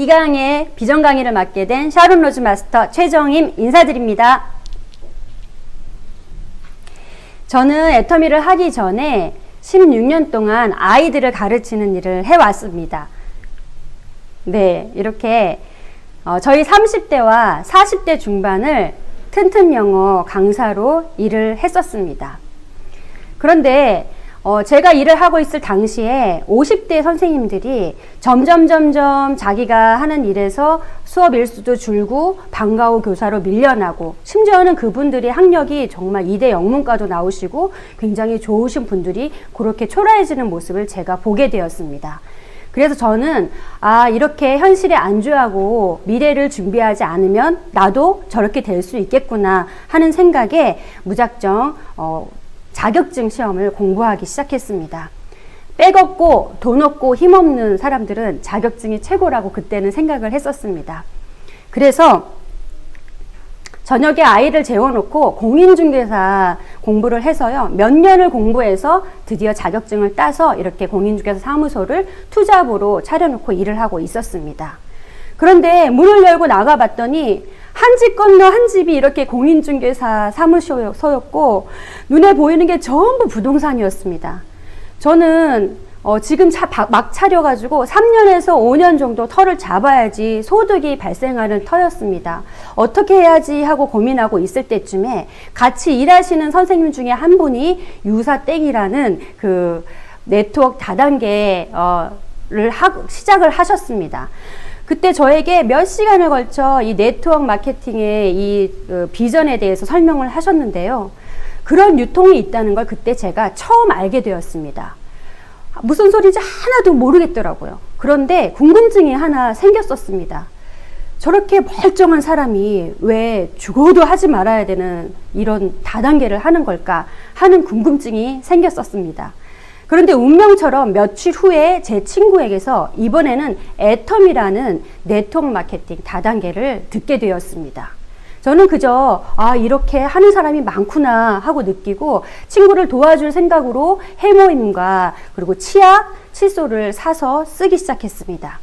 이 강의 비전 강의를 맡게 된 샤론 로즈 마스터 최정임 인사드립니다. 저는 애터미를 하기 전에 16년 동안 아이들을 가르치는 일을 해왔습니다. 네, 이렇게 저희 30대와 40대 중반을 튼튼 영어 강사로 일을 했었습니다. 그런데 제가 일을 하고 있을 당시에 50대 선생님들이 점점 자기가 하는 일에서 수업 일수도 줄고 방과 후 교사로 밀려나고, 심지어는 그분들이 학력이 정말 2대 영문과도 나오시고 굉장히 좋으신 분들이 그렇게 초라해지는 모습을 제가 보게 되었습니다. 그래서 저는 이렇게 현실에 안주하고 미래를 준비하지 않으면 나도 저렇게 될 수 있겠구나 하는 생각에 무작정 자격증 시험을 공부하기 시작했습니다. 빽 없고 돈 없고 힘없는 사람들은 자격증이 최고라고 그때는 생각을 했었습니다. 그래서 저녁에 아이를 재워놓고 공인중개사 공부를 해서요, 몇 년을 공부해서 드디어 자격증을 따서 이렇게 공인중개사 사무소를 투잡으로 차려놓고 일을 하고 있었습니다. 그런데 문을 열고 나가봤더니 한 집 건너 한 집이 이렇게 공인중개사 사무소였고 눈에 보이는 게 전부 부동산이었습니다. 저는 지금 막 차려가지고 3년에서 5년 정도 터를 잡아야지 소득이 발생하는 터였습니다. 어떻게 해야지 하고 고민하고 있을 때쯤에 같이 일하시는 선생님 중에 한 분이 유사땡이라는 그 네트워크 다단계를 시작을 하셨습니다. 그때 저에게 몇 시간을 걸쳐 이 네트워크 마케팅의 이 비전에 대해서 설명을 하셨는데요. 그런 유통이 있다는 걸 그때 제가 처음 알게 되었습니다. 무슨 소리인지 하나도 모르겠더라고요. 그런데 궁금증이 하나 생겼었습니다. 저렇게 멀쩡한 사람이 왜 죽어도 하지 말아야 되는 이런 다단계를 하는 걸까 하는 궁금증이 생겼었습니다. 그런데 운명처럼 며칠 후에 제 친구에게서 이번에는 애터미라는 네트워크 마케팅 다단계를 듣게 되었습니다. 저는 그저 이렇게 하는 사람이 많구나 하고 느끼고 친구를 도와줄 생각으로 해모임과 그리고 치약, 칫솔을 사서 쓰기 시작했습니다.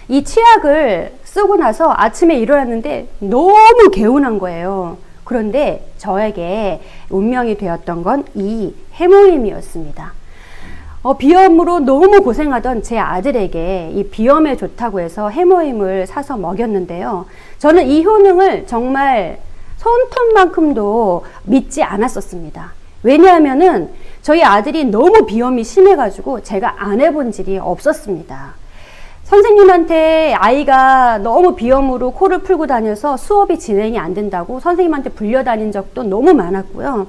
이 치약을 쓰고 나서 아침에 일어났는데 너무 개운한 거예요. 그런데 저에게 운명이 되었던 건 이 해모임이었습니다. 비염으로 너무 고생하던 제 아들에게 이 비염에 좋다고 해서 해모임을 사서 먹였는데요. 저는 이 효능을 정말 손톱만큼도 믿지 않았었습니다. 왜냐하면은 저희 아들이 너무 비염이 심해가지고 제가 안 해본 일이 없었습니다. 선생님한테 아이가 너무 비염으로 코를 풀고 다녀서 수업이 진행이 안 된다고 선생님한테 불려다닌 적도 너무 많았고요.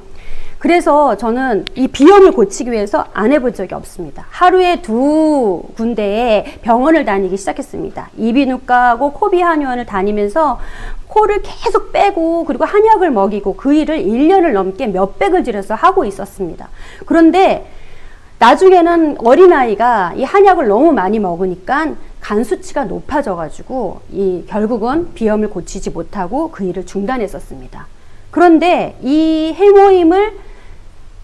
그래서 저는 이 비염을 고치기 위해서 안 해본 적이 없습니다. 하루에 2군데에 병원을 다니기 시작했습니다. 이비인후과하고 코비한의원을 다니면서 코를 계속 빼고 그리고 한약을 먹이고 그 일을 1년을 넘게 몇백을 들여서 하고 있었습니다. 그런데 나중에는 어린아이가 이 한약을 너무 많이 먹으니까 간 수치가 높아져가지고 결국은 비염을 고치지 못하고 그 일을 중단했었습니다. 그런데 이 해모임을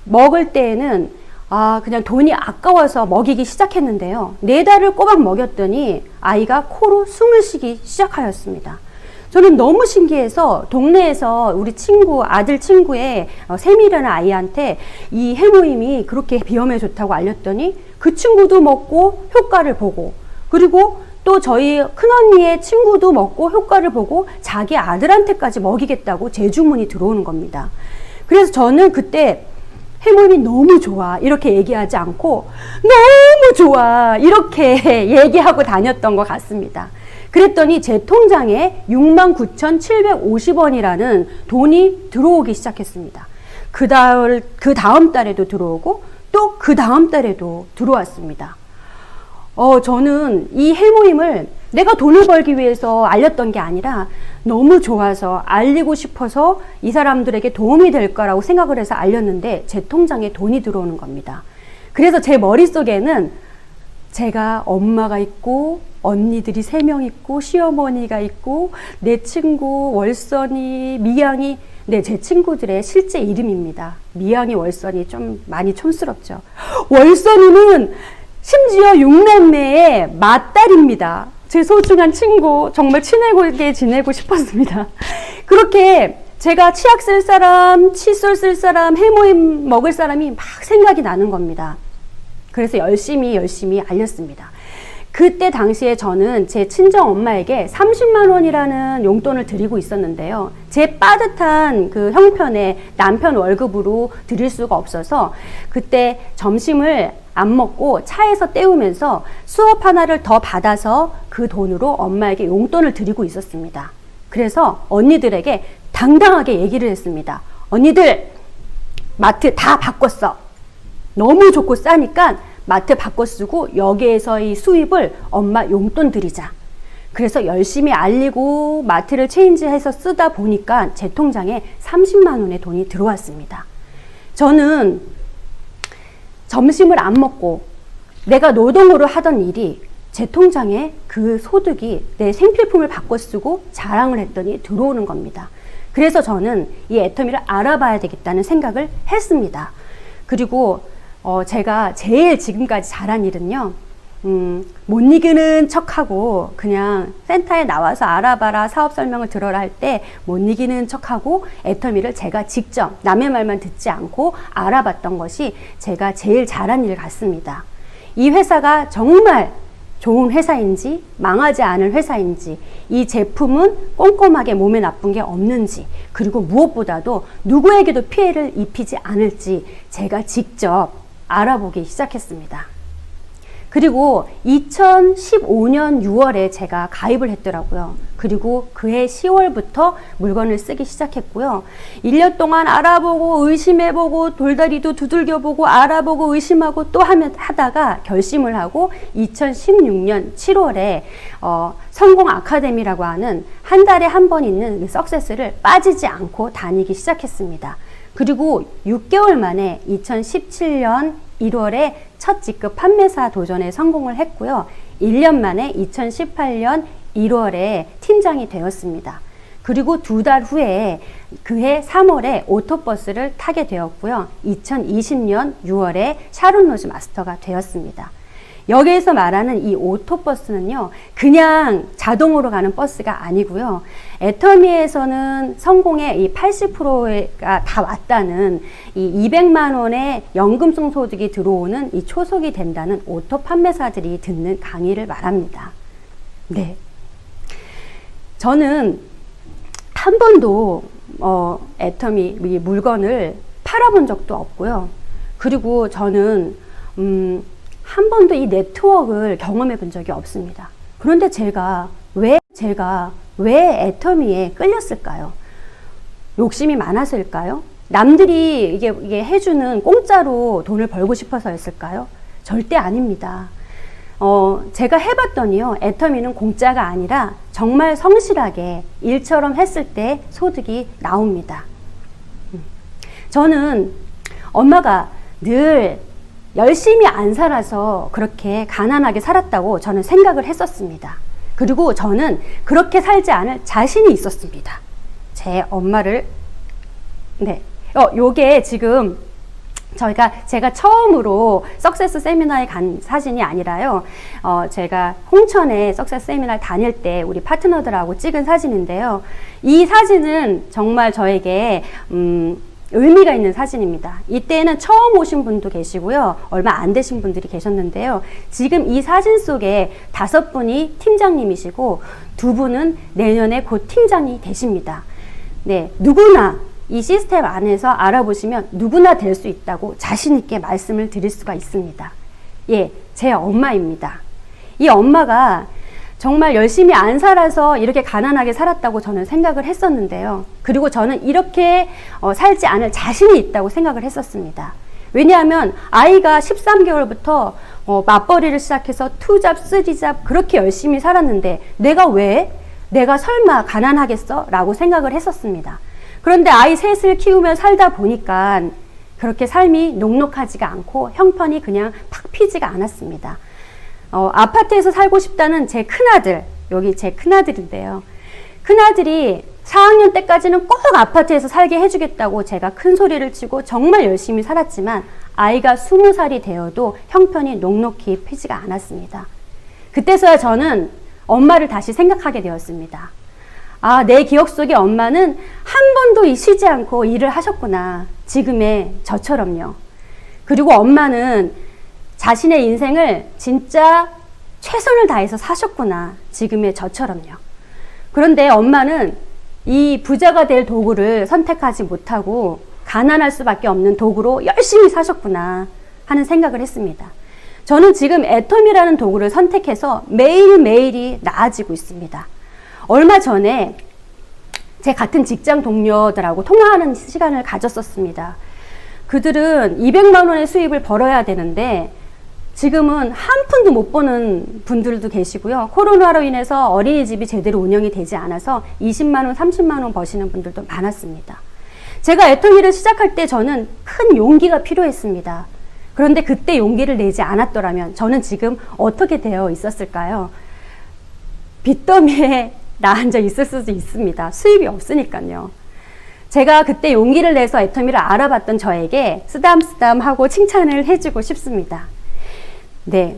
먹을 때에는 그냥 돈이 아까워서 먹이기 시작했는데요. 4달을 꼬박 먹였더니 아이가 코로 숨을 쉬기 시작하였습니다. 저는 너무 신기해서 동네에서 우리 아들 친구의 세미라는 아이한테 이 해모임이 그렇게 비염에 좋다고 알렸더니 그 친구도 먹고 효과를 보고, 그리고 또 저희 큰언니의 친구도 먹고 효과를 보고 자기 아들한테까지 먹이겠다고 재주문이 들어오는 겁니다. 그래서 저는 그때 해모임이 너무 좋아 이렇게 얘기하지 않고 너무 좋아 이렇게 얘기하고 다녔던 것 같습니다. 그랬더니 제 통장에 69,750원이라는 돈이 들어오기 시작했습니다. 그 다음 달에도 들어오고 또 그 다음 달에도 들어왔습니다. 저는 이 해모임을 내가 돈을 벌기 위해서 알렸던 게 아니라 너무 좋아서 알리고 싶어서 이 사람들에게 도움이 될 거라고 생각을 해서 알렸는데 제 통장에 돈이 들어오는 겁니다. 그래서 제 머릿속에는 제가 엄마가 있고 언니들이 3명 있고 시어머니가 있고 내 친구 월선이, 미양이, 제 친구들의 실제 이름입니다. 미양이, 월선이 좀 많이 촌스럽죠. 월선이는 심지어 육남매의 맏딸입니다. 제 소중한 친구, 정말 친하게 지내고 싶었습니다. 그렇게 제가 치약 쓸 사람, 칫솔 쓸 사람, 해모임 먹을 사람이 막 생각이 나는 겁니다. 그래서 열심히 알렸습니다. 그때 당시에 저는 제 친정 엄마에게 30만 원이라는 용돈을 드리고 있었는데요. 제 빠듯한 그 형편에 남편 월급으로 드릴 수가 없어서 그때 점심을 안 먹고 차에서 때우면서 수업 하나를 더 받아서 그 돈으로 엄마에게 용돈을 드리고 있었습니다. 그래서 언니들에게 당당하게 얘기를 했습니다. 언니들, 마트 다 바꿨어. 너무 좋고 싸니까 마트 바꿔 쓰고 여기에서의 수입을 엄마 용돈 드리자. 그래서 열심히 알리고 마트를 체인지해서 쓰다 보니까 제 통장에 30만 원의 돈이 들어왔습니다. 저는 점심을 안 먹고 내가 노동으로 하던 일이 제 통장에 그 소득이 내 생필품을 바꿔 쓰고 자랑을 했더니 들어오는 겁니다. 그래서 저는 이 애터미를 알아봐야 되겠다는 생각을 했습니다. 그리고 제가 제일 지금까지 잘한 일은요, 못 이기는 척하고 그냥 센터에 나와서 알아봐라, 사업 설명을 들어라 할 때 못 이기는 척하고 애터미를 제가 직접 남의 말만 듣지 않고 알아봤던 것이 제가 제일 잘한 일 같습니다. 이 회사가 정말 좋은 회사인지 망하지 않을 회사인지, 이 제품은 꼼꼼하게 몸에 나쁜 게 없는지, 그리고 무엇보다도 누구에게도 피해를 입히지 않을지 제가 직접 알아보기 시작했습니다. 그리고 2015년 6월에 제가 가입을 했더라고요. 그리고 그해 10월부터 물건을 쓰기 시작했고요. 1년 동안 알아보고 의심해보고 돌다리도 두들겨보고 알아보고 의심하고 또 하다가 결심을 하고 2016년 7월에 성공 아카데미라고 하는 한 달에 한 번 있는 석세스를 빠지지 않고 다니기 시작했습니다. 그리고 6개월 만에 2017년 1월에 첫 직급 판매사 도전에 성공을 했고요. 1년 만에 2018년 1월에 팀장이 되었습니다. 그리고 2달 후에 그해 3월에 오토버스를 타게 되었고요. 2020년 6월에 샤론로즈 마스터가 되었습니다. 여기에서 말하는 이 오토버스는요, 그냥 자동으로 가는 버스가 아니고요. 애터미에서는 성공의 이 80%가 다 왔다는 이 200만 원의 연금성 소득이 들어오는 이 초석이 된다는 오토 판매사들이 듣는 강의를 말합니다. 네. 저는 한 번도 애터미 이 물건을 팔아본 적도 없고요. 그리고 저는 한 번도 이 네트워크를 경험해 본 적이 없습니다. 그런데 제가 왜 애터미에 끌렸을까요? 욕심이 많아서일까요? 남들이 이게 해주는 공짜로 돈을 벌고 싶어서였을까요? 절대 아닙니다. 제가 해봤더니요, 애터미는 공짜가 아니라 정말 성실하게 일처럼 했을 때 소득이 나옵니다. 저는 엄마가 늘 열심히 안 살아서 그렇게 가난하게 살았다고 저는 생각을 했었습니다. 그리고 저는 그렇게 살지 않을 자신이 있었습니다. 제 엄마를, 네. 요게 지금 제가 처음으로 석세스 세미나에 간 사진이 아니라요. 제가 홍천에 석세스 세미나를 다닐 때 우리 파트너들하고 찍은 사진인데요. 이 사진은 정말 저에게, 의미가 있는 사진입니다. 이때는 처음 오신 분도 계시고요. 얼마 안 되신 분들이 계셨는데요. 지금 이 사진 속에 5분이 팀장님이시고 2분은 내년에 곧 팀장이 되십니다. 네, 누구나 이 시스템 안에서 알아보시면 누구나 될 수 있다고 자신 있게 말씀을 드릴 수가 있습니다. 예, 제 엄마입니다. 이 엄마가 정말 열심히 안 살아서 이렇게 가난하게 살았다고 저는 생각을 했었는데요. 그리고 저는 이렇게 살지 않을 자신이 있다고 생각을 했었습니다. 왜냐하면 아이가 13개월부터 맞벌이를 시작해서 2잡, 3잡 그렇게 열심히 살았는데 내가 설마 가난하겠어? 라고 생각을 했었습니다. 그런데 아이 셋을 키우며 살다 보니까 그렇게 삶이 녹록하지가 않고 형편이 그냥 팍 피지가 않았습니다. 아파트에서 살고 싶다는 제 큰아들, 여기 제 큰아들인데요. 큰아들이 4학년 때까지는 꼭 아파트에서 살게 해주겠다고 제가 큰 소리를 치고 정말 열심히 살았지만 아이가 20살이 되어도 형편이 녹록히 피지가 않았습니다. 그때서야 저는 엄마를 다시 생각하게 되었습니다. 아, 내 기억 속에 엄마는 한 번도 쉬지 않고 일을 하셨구나. 지금의 저처럼요. 그리고 엄마는 자신의 인생을 진짜 최선을 다해서 사셨구나. 지금의 저처럼요. 그런데 엄마는 이 부자가 될 도구를 선택하지 못하고 가난할 수밖에 없는 도구로 열심히 사셨구나 하는 생각을 했습니다. 저는 지금 애텀이라는 도구를 선택해서 매일매일이 나아지고 있습니다. 얼마 전에 제 같은 직장 동료들하고 통화하는 시간을 가졌었습니다. 그들은 200만 원의 수입을 벌어야 되는데 지금은 한 푼도 못 버는 분들도 계시고요. 코로나로 인해서 어린이집이 제대로 운영이 되지 않아서 20만 원, 30만 원 버시는 분들도 많았습니다. 제가 애터미를 시작할 때 저는 큰 용기가 필요했습니다. 그런데 그때 용기를 내지 않았더라면 저는 지금 어떻게 되어 있었을까요? 빚더미에 나앉아 있을 수도 있습니다. 수입이 없으니까요. 제가 그때 용기를 내서 애터미를 알아봤던 저에게 쓰담쓰담하고 칭찬을 해주고 싶습니다. 네,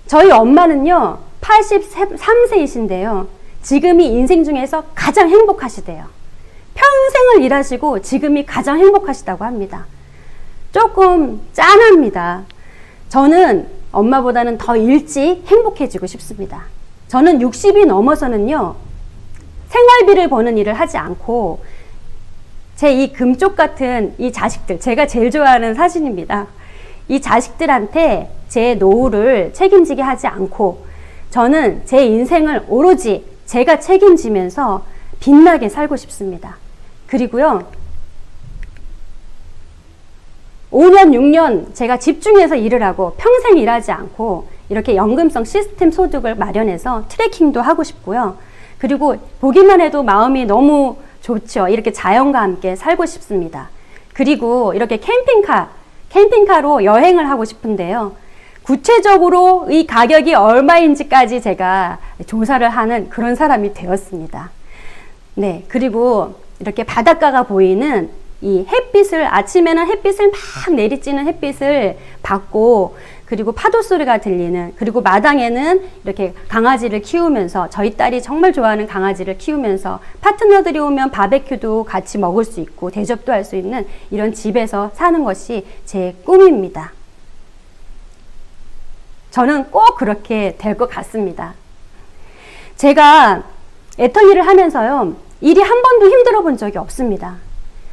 저희 엄마는요 83세이신데요 지금이 인생 중에서 가장 행복하시대요. 평생을 일하시고 지금이 가장 행복하시다고 합니다. 조금 짠합니다. 저는 엄마보다는 더 일찍 행복해지고 싶습니다. 저는 60이 넘어서는요 생활비를 버는 일을 하지 않고 제 이 금쪽 같은 이 자식들, 제가 제일 좋아하는 사진입니다. 이 자식들한테 제 노후를 책임지게 하지 않고 저는 제 인생을 오로지 제가 책임지면서 빛나게 살고 싶습니다. 그리고요 5년 6년 제가 집중해서 일을 하고 평생 일하지 않고 이렇게 연금성 시스템 소득을 마련해서 트래킹도 하고 싶고요. 그리고 보기만 해도 마음이 너무 좋죠. 이렇게 자연과 함께 살고 싶습니다. 그리고 이렇게 캠핑카로 여행을 하고 싶은데요. 구체적으로 이 가격이 얼마인지까지 제가 조사를 하는 그런 사람이 되었습니다. 네, 그리고 이렇게 바닷가가 보이는 이 햇빛을, 아침에는 햇빛을 막 내리쬐는 햇빛을 받고, 그리고 파도 소리가 들리는, 그리고 마당에는 이렇게 강아지를 키우면서, 저희 딸이 정말 좋아하는 강아지를 키우면서 파트너들이 오면 바베큐도 같이 먹을 수 있고 대접도 할 수 있는 이런 집에서 사는 것이 제 꿈입니다. 저는 꼭 그렇게 될 것 같습니다. 제가 애터미를 하면서요 일이 한 번도 힘들어 본 적이 없습니다.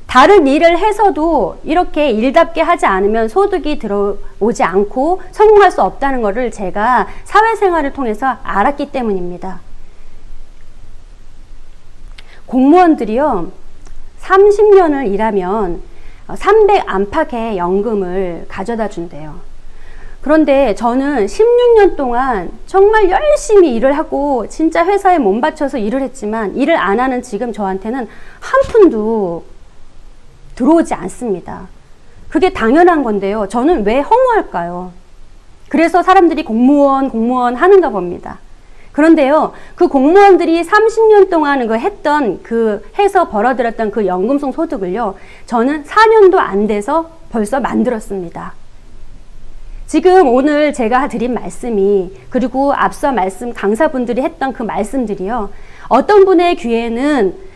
다른 일을 해서도 이렇게 일답게 하지 않으면 소득이 들어오지 않고 성공할 수 없다는 것을 제가 사회생활을 통해서 알았기 때문입니다. 공무원들이요 30년을 일하면 300 안팎의 연금을 가져다 준대요. 그런데 저는 16년 동안 정말 열심히 일을 하고 진짜 회사에 몸 바쳐서 일을 했지만 일을 안 하는 지금 저한테는 한 푼도 들어오지 않습니다. 그게 당연한 건데요. 저는 왜 허무할까요? 그래서 사람들이 공무원 하는가 봅니다. 그런데요, 그 공무원들이 30년 동안 해서 벌어들였던 그 연금성 소득을요, 저는 4년도 안 돼서 벌써 만들었습니다. 지금 오늘 제가 드린 말씀이, 그리고 앞서 강사분들이 했던 그 말씀들이요, 어떤 분의 귀에는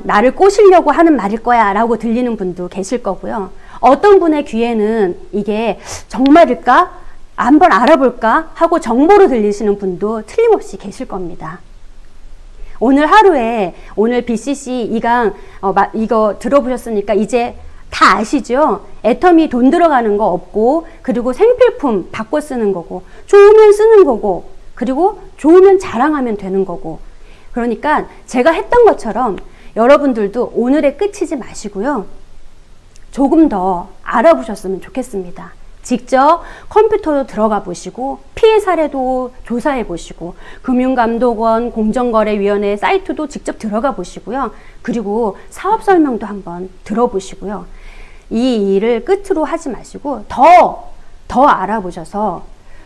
나를 꼬시려고 하는 말일 거야 라고 들리는 분도 계실 거고요. 어떤 분의 귀에는 이게 정말일까? 한번 알아볼까? 하고 정보로 들리시는 분도 틀림없이 계실 겁니다. 오늘 하루에, 오늘 BCC 이거 들어보셨으니까 이제 다 아시죠? 애터미 돈 들어가는 거 없고, 그리고 생필품 바꿔 쓰는 거고, 좋으면 쓰는 거고, 그리고 좋으면 자랑하면 되는 거고. 그러니까 제가 했던 것처럼 여러분들도 오늘의 끝이지 마시고요. 조금 더 알아보셨으면 좋겠습니다. 직접 컴퓨터로 들어가 보시고 피해 사례도 조사해 보시고 금융감독원, 공정거래위원회 사이트도 직접 들어가 보시고요. 그리고 사업 설명도 한번 들어보시고요. 이 일을 끝으로 하지 마시고 더 알아보셔서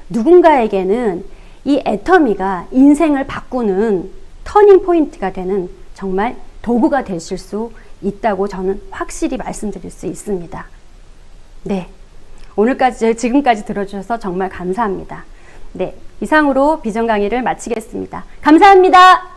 누군가에게는 이 애터미가 인생을 바꾸는 터닝 포인트가 되는 정말 도구가 되실 수 있다고 저는 확실히 말씀드릴 수 있습니다. 네. 지금까지 들어주셔서 정말 감사합니다. 네, 이상으로 비전 강의를 마치겠습니다. 감사합니다.